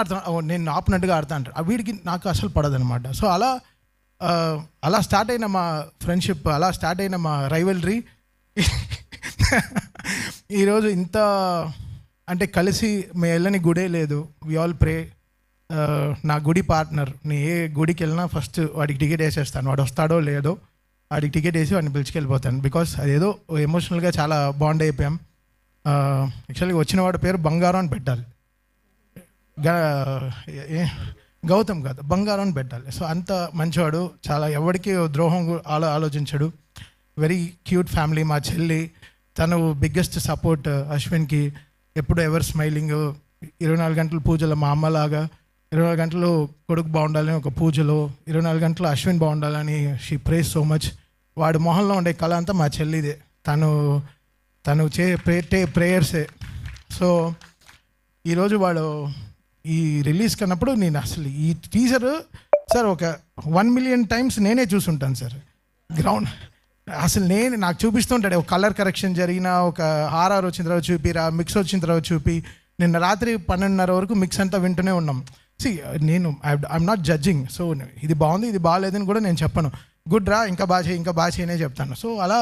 ఆడుతాను, నేను ఆపినట్టుగా ఆడుతా అంటాడు. వీడికి నాకు అసలు పడదనమాట. సో అలా స్టార్ట్ అయిన మా ఫ్రెండ్షిప్, అలా స్టార్ట్ అయిన మా రైవల్రీ ఈరోజు ఇంత అంటే కలిసి మేము వెళ్ళని గుడే లేదు. We all pray. నా గుడి పార్ట్నర్, నేను ఏ గుడికి వెళ్ళినా ఫస్ట్ వాడికి టికెట్ వేసేస్తాను. వాడు వస్తాడో లేదో వాడికి టికెట్ వేసి వాడిని పిలిచుకెళ్ళిపోతాను. బికాస్ అదేదో ఎమోషనల్గా చాలా బాండ్ అయిపోయాం. యాక్చువల్గా వచ్చిన వాడి పేరు బంగారం అని పెట్టాలి, గౌతమ్ కాదు, బంగారం అని పెట్టాలి. సో అంత మంచివాడు, చాలా ఎవరికి ద్రోహం ఆలోచించాడు. Very cute family. మా చెల్లి తను బిగ్గెస్ట్ సపోర్ట్ అశ్విన్కి. ఎప్పుడు ఎవర్ స్మైలింగ్, 24 గంటలు పూజలు. మా అమ్మలాగా 24 గంటలు కొడుకు బాగుండాలని ఒక పూజలో, 24 గంటలు అశ్విన్ బాగుండాలని షీ ప్రేస్ సో మచ్. వాడి మొహంలో ఉండే కళ అంతా మా చెల్లిదే. తను ప్రేయర్సే. సో ఈరోజు వాడు ఈ రిలీజ్ కన్నప్పుడు నేను అసలు ఈ టీజర్ సార్ ఒక 1 మిలియన్ టైమ్స్ నేనే చూసుంటాను సార్. గ్రౌండ్ అసలు నాకు చూపిస్తుంటాడు. ఒక కలర్ కరెక్షన్ జరిగిన, ఒక ఆర్ఆర్ వచ్చిన తర్వాత చూపిరా, మిక్స్ వచ్చిన తర్వాత చూపి. నిన్న రాత్రి 12:30 వరకు మిక్స్ అంతా వింటూనే ఉన్నాం. I'm not judging. సో ఇది బాగుంది ఇది బాగాలేదని కూడా నేను చెప్పను. గుడ్ రా, ఇంకా బాగా చేయనే చెప్తాను. సో అలా